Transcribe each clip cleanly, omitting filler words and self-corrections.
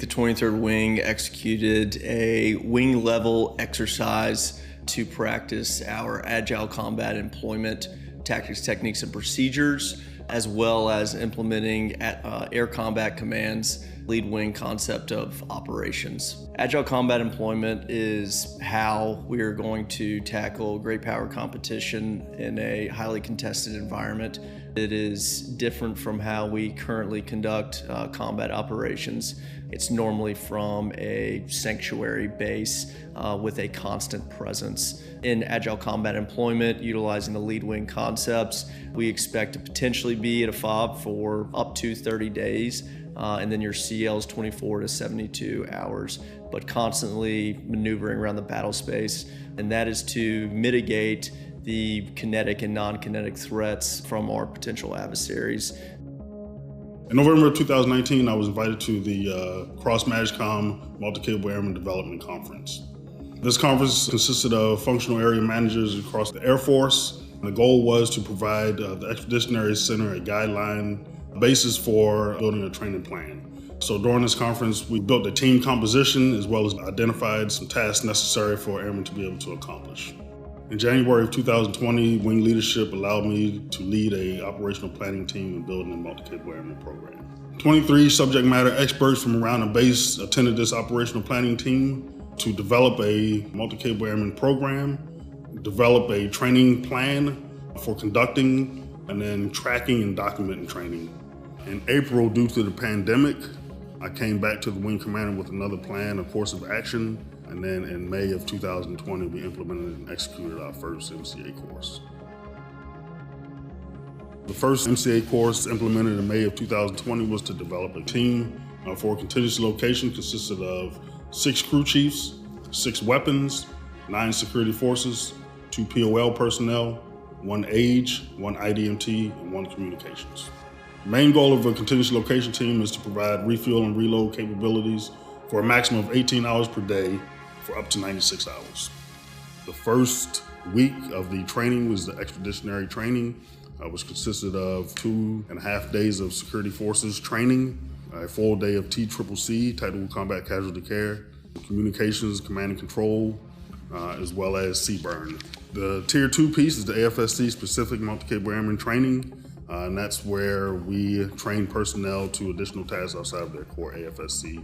The 23rd Wing executed a wing level exercise to practice our Agile combat employment tactics, techniques, and procedures, as well as implementing Air Combat Command's lead wing concept of operations. Agile combat employment is how we are going to tackle great power competition in a highly contested environment. It is different from how we currently conduct combat operations. It's normally from a sanctuary base with a constant presence. In Agile combat employment, utilizing the lead wing concepts, we expect to potentially be at a FOB for up to 30 days, and then your CL is 24 to 72 hours, but constantly maneuvering around the battle space, and that is to mitigate the kinetic and non-kinetic threats from our potential adversaries. In November of 2019, I was invited to the Cross-MAGCOM Multi-Capable Airman Development Conference. This conference consisted of functional area managers across the Air Force. The goal was to provide the Expeditionary Center a guideline basis for building a training plan. So during this conference, we built a team composition as well as identified some tasks necessary for airmen to be able to accomplish. In January of 2020, Wing leadership allowed me to lead an operational planning team in building a multi-capable airman program. 23 subject matter experts from around the base attended this operational planning team to develop a multi-capable airman program, develop a training plan for conducting, and then tracking and documenting training. In April, due to the pandemic, I came back to the Wing Commander with another plan, a course of action, and then in May of 2020, we implemented and executed our first MCA course. The first MCA course implemented in May of 2020 was to develop a team for a contingency location consisted of 6 crew chiefs, 6 weapons, 9 security forces, 2 POL personnel, 1 age, 1 IDMT, and 1 communications. The main goal of a contingency location team is to provide refuel and reload capabilities for a maximum of 18 hours per day for up to 96 hours. The first week of the training was the expeditionary training, which consisted of 2.5 days of security forces training, a full day of TCCC, Tactical Combat Casualty Care, communications, command and control, as well as CBURN. The Tier 2 piece is the AFSC specific multi-capable airman training, and that's where we train personnel to additional tasks outside of their core AFSC,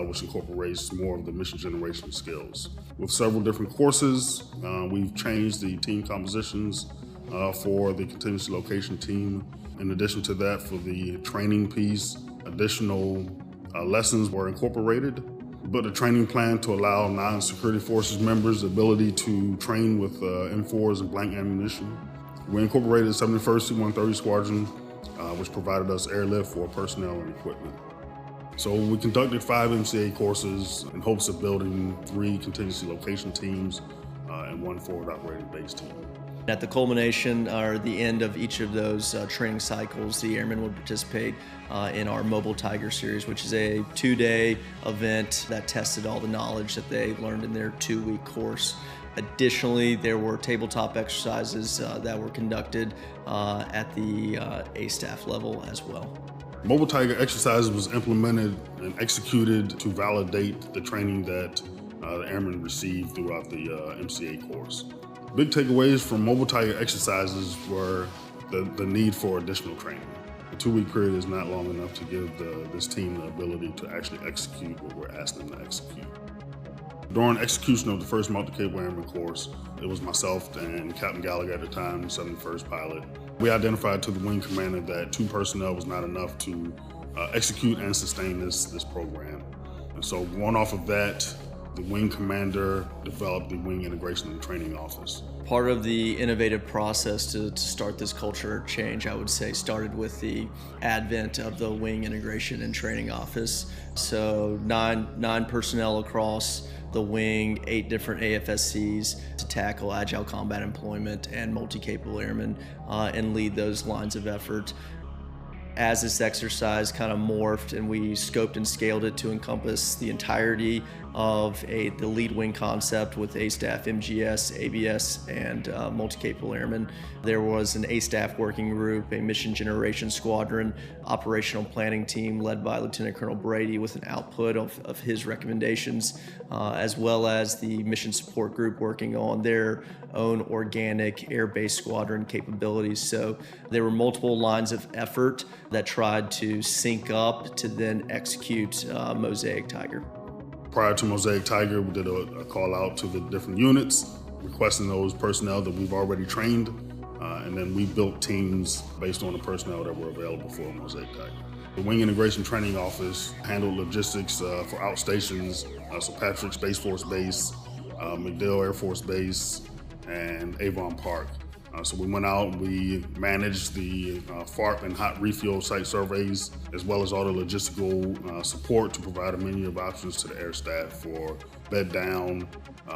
which incorporates more of the mission generation skills. With several different courses, we've changed the team compositions for the contingency location team. In addition to that, for the training piece, additional lessons were incorporated, but a training plan to allow non-security forces members the ability to train with M4s and blank ammunition. We incorporated the 71st C-130 Squadron, which provided us airlift for personnel and equipment. So we conducted 5 MCA courses in hopes of building 3 contingency location teams and 1 forward operating base team. At the culmination or the end of each of those training cycles, the airmen would participate in our Mobile Tiger series, which is a 2-day event that tested all the knowledge that they learned in their 2-week course. Additionally, there were tabletop exercises that were conducted at the A staff level as well. Mobile Tiger exercises was implemented and executed to validate the training that the airmen received throughout the MCA course. Big takeaways from Mobile Tiger exercises were the need for additional training. The 2-week period is not long enough to give this team the ability to actually execute what we're asking them to execute. During execution of the first multi-capable airman course, it was myself and Captain Gallagher at the time, 71st pilot. We identified to the Wing Commander that 2 personnel was not enough to execute and sustain this program. And so going off of that, the Wing Commander developed the Wing Integration and Training Office. Part of the innovative process to start this culture change, I would say, started with the advent of the Wing Integration and Training Office. So nine personnel across the wing, 8 different AFSCs to tackle agile combat employment and multi-capable airmen and lead those lines of effort. As this exercise kind of morphed and we scoped and scaled it to encompass the entirety of the lead wing concept with A-Staff, MGS, ABS, and multi-capable airmen. There was an A-Staff working group, a mission generation squadron, operational planning team led by Lieutenant Colonel Brady with an output of his recommendations, as well as the mission support group working on their own organic air-based squadron capabilities. So there were multiple lines of effort that tried to sync up to then execute Mosaic Tiger. Prior to Mosaic Tiger, we did a call out to the different units, requesting those personnel that we've already trained, and then we built teams based on the personnel that were available for Mosaic Tiger. The Wing Integration Training Office handled logistics for outstations, so Patrick Space Force Base, MacDill Air Force Base, and Avon Park. So we went out and we managed the FARP and hot refuel site surveys, as well as all the logistical support to provide a menu of options to the air staff for bed down,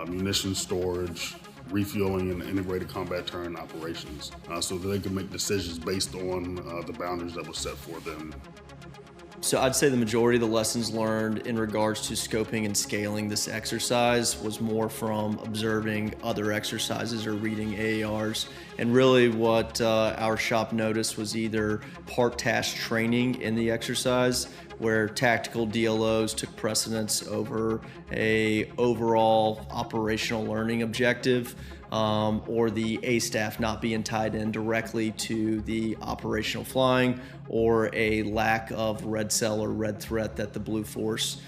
munition storage, refueling, and integrated combat turn operations, so that they can make decisions based on the boundaries that were set for them. So I'd say the majority of the lessons learned in regards to scoping and scaling this exercise was more from observing other exercises or reading AARs. And really what our shop noticed was either part task training in the exercise, where tactical DLOs took precedence over a overall operational learning objective, or the A-Staff not being tied in directly to the operational flying, or a lack of red cell or red threat that the Blue Force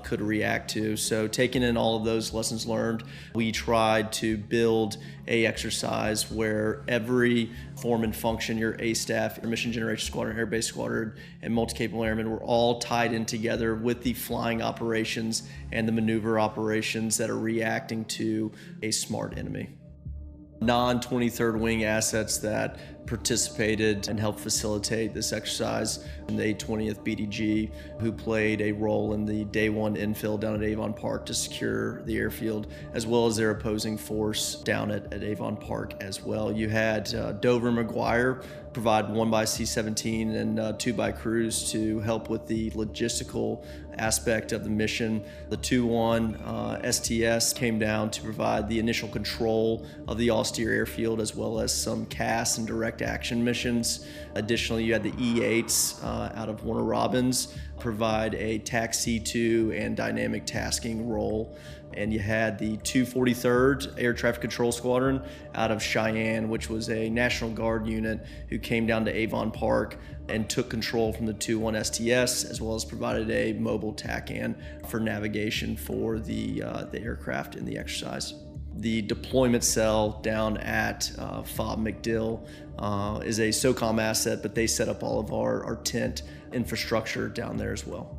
could react to. So taking in all of those lessons learned, we tried to build a exercise where every form and function, your A-Staff, your Mission Generation Squadron, Air Base Squadron, and multi-capable airmen were all tied in together with the flying operations and the maneuver operations that are reacting to a smart enemy. Non-23rd Wing assets that participated and helped facilitate this exercise, and the 20th BDG, who played a role in the day one infill down at Avon Park to secure the airfield, as well as their opposing force down at Avon Park as well. You had Dover and McGuire provide 1 by C-17 and 2 by Cruise to help with the logistical aspect of the mission. The 2-1 STS came down to provide the initial control of the austere airfield, as well as some CAS and direct action missions. Additionally, you had the E-8s out of Warner Robins provide a TAC C2 and dynamic tasking role. And you had the 243rd Air Traffic Control Squadron out of Cheyenne, which was a National Guard unit who came down to Avon Park and took control from the 2-1 STS, as well as provided a mobile TACAN for navigation for the aircraft in the exercise. The deployment cell down at FOB MacDill is a SOCOM asset, but they set up all of our tent infrastructure down there as well.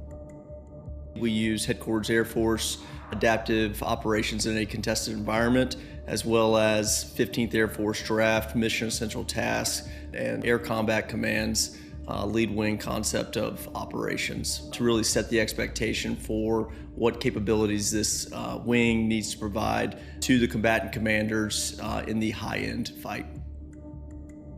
We use Headquarters Air Force adaptive operations in a contested environment, as well as 15th Air Force Draft, Mission Essential Tasks, and Air Combat Command's lead wing concept of operations to really set the expectation for what capabilities this wing needs to provide to the combatant commanders in the high-end fight.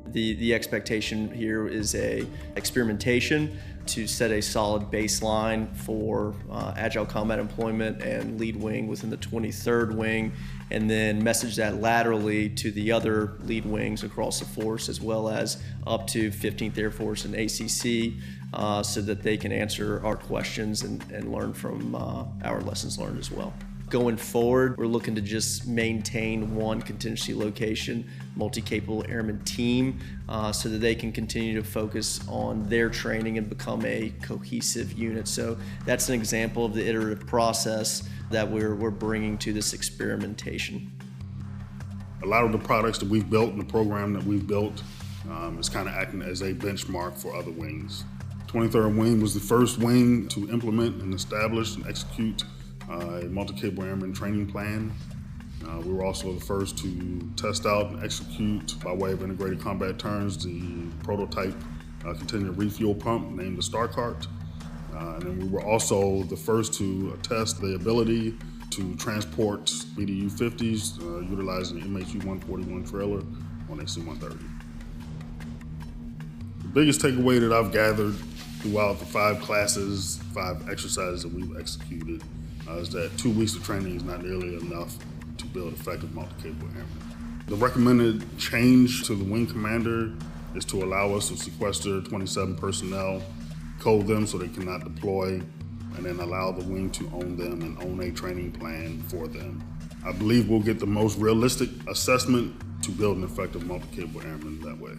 The expectation here is a experimentation to set a solid baseline for Agile combat employment and lead wing within the 23rd Wing, and then message that laterally to the other lead wings across the force, as well as up to 15th Air Force and ACC, so that they can answer our questions and learn from our lessons learned as well. Going forward, we're looking to just maintain one contingency location, multi-capable airman team, so that they can continue to focus on their training and become a cohesive unit. So that's an example of the iterative process that we're bringing to this experimentation. A lot of the products that we've built and the program that we've built is kind of acting as a benchmark for other wings. 23rd Wing was the first wing to implement and establish and execute a multi-capable airman training plan. We were also the first to test out and execute, by way of integrated combat turns, the prototype contingent refuel pump named the Starcart. And then we were also the first to test the ability to transport BDU-50s utilizing the MHU-141 trailer on a C-130. The biggest takeaway that I've gathered throughout the 5 classes, 5 exercises that we've executed is that 2 weeks of training is not nearly enough to build effective multi-capable airmen. The recommended change to the wing commander is to allow us to sequester 27 personnel, code them so they cannot deploy, and then allow the wing to own them and own a training plan for them. I believe we'll get the most realistic assessment to build an effective multi-capable airman that way.